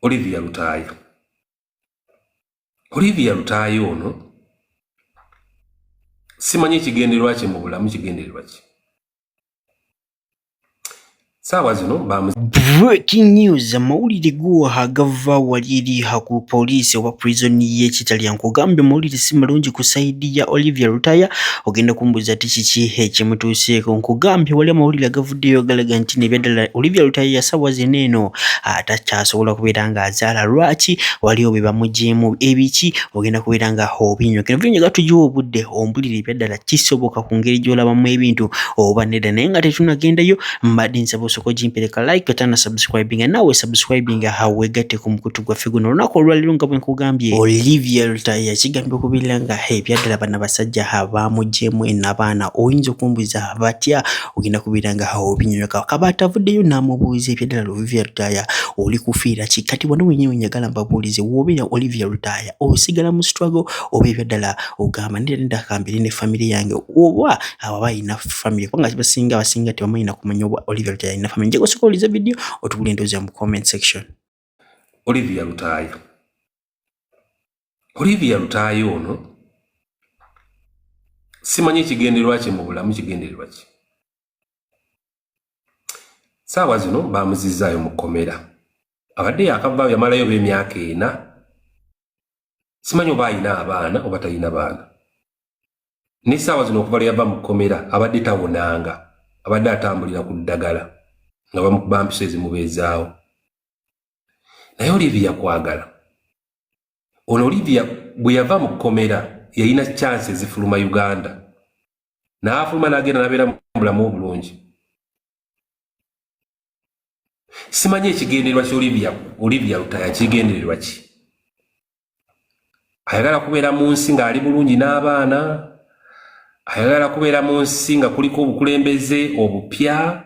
Olivia Lutaaya. Olivia Lutaaya ono simanyi kigendererwa kye mu bulamu kigendererwa ki. Saawa zino Breaking news, amawulire guwa agava waliri ku poliisi oba prison y'e Kitalya nkugambye amawulire si malungi ku saidi ya Olivia Lutaaya. Ogenda kumbuuza ti kiki ekimutuuseeko. Nkugambye wali amawulire agavuddeyo galaga nti nebyaddala Olivia Lutaaya yasaawa zino eno takyasobola kubeera ng'azaala. Lwaki? Waliwo bye bamuggyeemu ebiki ogenda kubeera nga obinywa. Kino vidiyo gatugiwa obudde ombulire ebyaddala kisoboka ku ngeri gy'olabamu ebintu oba nedda, naye nga tetunagendayo mbadde nsaba osooka ogimpeleka like tana subscribing nawe subscribing hawegatte ku mukutu gwaffe guno olunaku olwaleero nga bwe nkugambye Olivia Lutaaya kigambye okubeera nga ebyaddala bana basajja abaamuggyeemu n'abaana oyinza okumbuuza batya ogenda kubeera nga obinyonyoka kabaata avuddeyo n'amubuuza ebyaddala Olivia Lutaaya oli kufiira ki kati wano wenyewe njagala mbabuulize w'obeera Olivia Lutaaya osigala mu struggle oba ebyaddala ogamba nedda kambere ne family yange oba aba ina family kubanga abasinga tebamanyi na kumanya oba Olivia Lutaaya ina family. Njagala osokoliza video otubule endowooza mu comment section. Olivia Lutaaya. Olivia Lutaaya ono simanyi kigendererwa kye mu bulamu kigendererwa ki. Saawa zino bamuzizaayo mu kkomera. Abadde yakavaayo yamalayo b'emyaka 4. Simanyi oba alina abaana oba talina baana. Ne saawa zino okuva lwe yava mu kkomera abadde tawonanga. Abadde atambulira ku ddagala nga bamukuba mpiso ezimubeezaawo. Naye Olivia kwagala. Ono Olivia bwe yava mu kkomera yalina chance ezifuluma Uganda. N'afuluma n'agenda n'abeera mu bulamu obulungi. Simanyi ekigendererwa Olivia Lutaaya kigendererwa ki. Ayagala kubeera mu nsi ng'ali bulungi n'abaana. Ayagala kubeera mu nsi nga kuliko obukulembeze obupya.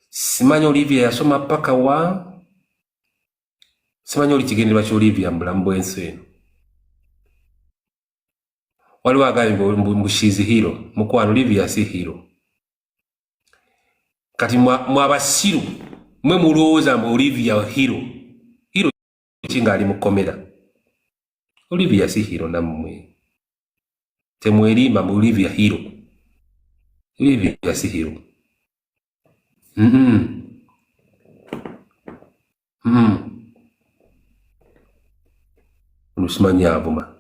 Simanyi Olivia yasoma paka wa. Simanyi oli kigendererwa ki Olivia mu bulamu bw'ensi eno. Waliwo agambye mbu she's hero. Mukwano Olivia si hero. Kati mwabasiru mwe mulowooza mbu Olivia hero. Hero ki ng'ali mu kkomera. Olivia si hero nammwe. Temwerimba mu Olivia hero. Olivia si hero. Simanyi avuma.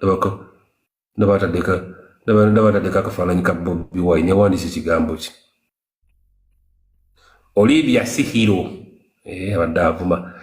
Ndabatadeka akafaananyi ka Bobi Wine yawandiise kigambo ki. Olivia si hero. Abadde avuma.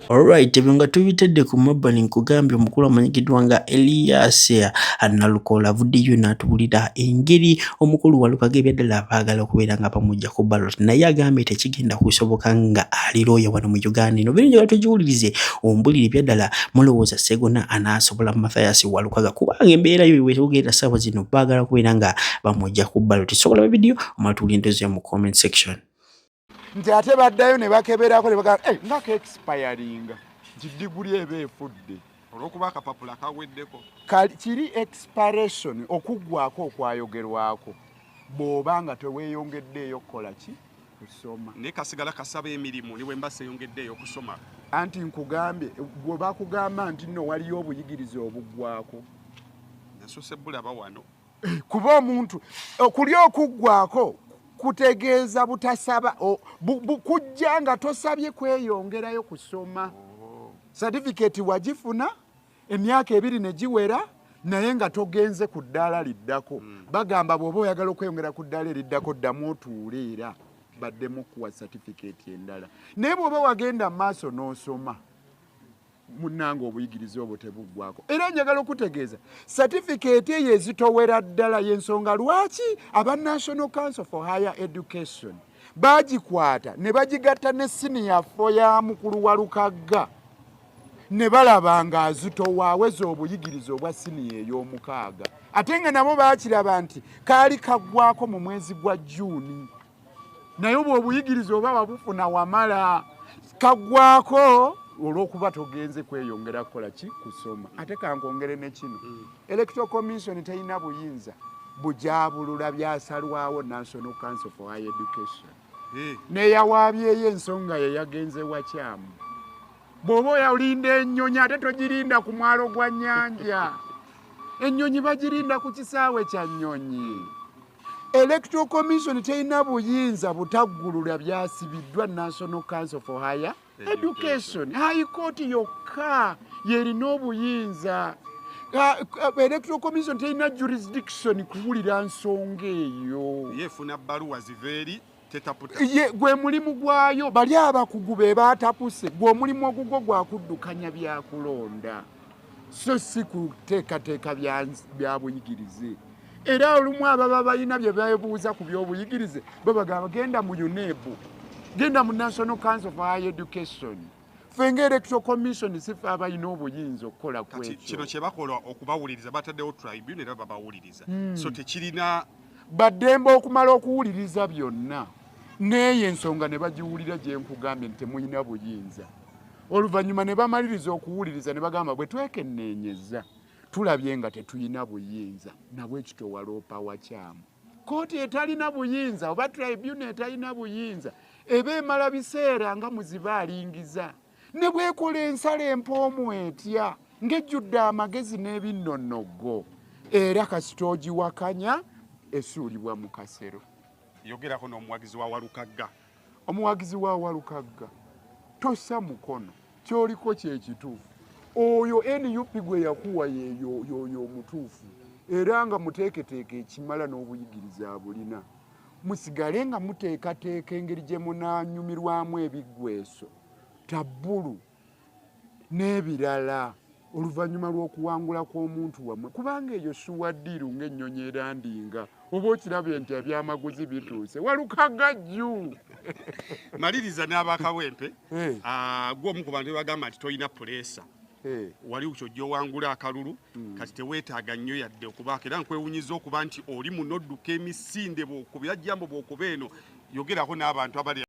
Alright, ebyo nga tubitedde ku mabbali nkugambye omukulu amanyikiddwa nga Elias Nalukola avuddeyo n'atubulira engeri omukulu Walukaga ebyaddala baagala okubeera nga bamujja ku ballot naye agambye tekigenda kusoboka nga ali looya wano mu Uganda eno. Bino njagala tugiwulirize ombulire ebyaddala mulowooza Sseggona anaasobola Mathias Walukaga kubanga embeera yo wetugenda ssaawa zino baagala kubeera nga bamujja ku ballot. Sobola video omatuli endowooza mu comment section. Nti ate baddayo ne bakeberako ne bagamba nga expiringa nti diguli eba efudde olw'okuba akapapula kaweddeko kiri expiration okuggwako okwayogerwako bw'oba nga teweeyongeddeeyo kukola ki kusoma naye kasigala kasaba emirimu niwe mba seeyongeddeeyo okusoma anti nkugambye bwe bakugamba nti nno waliyo obuyigirize obuggwako nasose bulaba wano kuba omuntu okulya okuggwako kutegeeza butasaba kujja nga tosabye kweyongerayo kusoma. Certificate wagifuna emyaka 2 ne giwera naye nga togenze ku ddaala liddako. Bagamba bw'oba oyagala okweyongera ku ddaala eriddako ddamu otuule era baddemu kuwa certificate endala. Naye bw'oba wagenda mu maaso n'osoma munnanga obuyigirize obwo tebuggwako. Era njagala okutegeeza certificate eyo ezitowera ddala y'ensonga lwaki aba National Council for Higher Education bagikwata ne bagigatta ne senior fo ya mukulu wa Lukagga ne balaba nga azitowa aweza obuyigirize obwa senior ey'omukaaga. Ate nga nabo baakiraba nti kaali kaggwako mu mwezi gwa June. Naye obwo obuyigirize oba wabufuna wamala kaggwako olw'okuba togenze kweyongera kukola ki kusoma. Ate kankongere ne kino Electoral Commission terina buyinza bujaabulula byasalwawo National Council for Higher Education. Neyawaabyeyo ensonga ye yagenze wakyamu. Bw'oba oyalinda ennyonyi ate togirinda ku mwalo gwa nnyanja. Ennyonyi bagirinda ku kisaawe kya nnyonyi. Electoral Commission terina buyinza butaggulula byasibiddwa National Council for Higher Education. High Court yokka yerina obuyinza. Electoral Commission terina jurisdiction kuwulira nsonga eyo. Yefuna bbaluwa ziveeri tetaputa. Gwe mulimu gwayo bali abakugu be baatapuse. Gwe omulimu ogugwo gwa kuddukanya byakulonda. So si kuteekateeka bya buyigirize. Era olumu ababa balina bye beebuuza ku by'obuyigirize babagamba genda mu UNEB, genda mu National Council for Higher Education. Fenga Electoral Commission sifa abalina obuyinza okukola ku ekyo. Kino kye bakola okubawuliriza bataddewo tribune era babawuliriza. So tekirina baddembe okumala okuwuliriza byonna. Neyo ensonga ne bagiwulira gye nkugambye nti temulina buyinza. Oluvannyuma ne bamaliriza okuwuliriza ne bagamba bwe twekenneenyeza tulabye nga tetulina buyinza nabwe ekito waloopa wakyamu. Kooti etalina buyinza oba tribune etalina buyinza eba emala biseera nga muzibaalingiza ne bwekola ensala empoomu etya ng'ejjudde amagezi n'ebinnonogo era kasita ogiwakanya esuulibwa mu kasero. yogerako n'omuwagizi wa Walukagga. Omuwagizi wa Walukagga tossa mukono kyoliko kyekituufu. Oyo NUP gwe yakuwa yoyo omutuufu era nga muteeketeeke ekimala n'obuyigiriza abulina. Musigale nga muteekateeka engeri gye munaanyumirwamu ebiggweso tabbulu n'ebirala oluvannyuma lw'okuwangula kw'omuntu wammwe kubanga eyo suwaddiru ng'ennyonyi erandinga oba okirabye nti ebyamaguzi bituuse. Walukagga jju. Maliriza n'abakawempe gw'omu ku bantu bagamba nti toyina puleesa. Wali kyojja owangula akalulu kati teweetaaga nnyo yadde okubaako era nkwewunyiza okuba nti oli munodduka emisinde bw'okubira jjambo bw'okuba eno yogerako n'abantu abali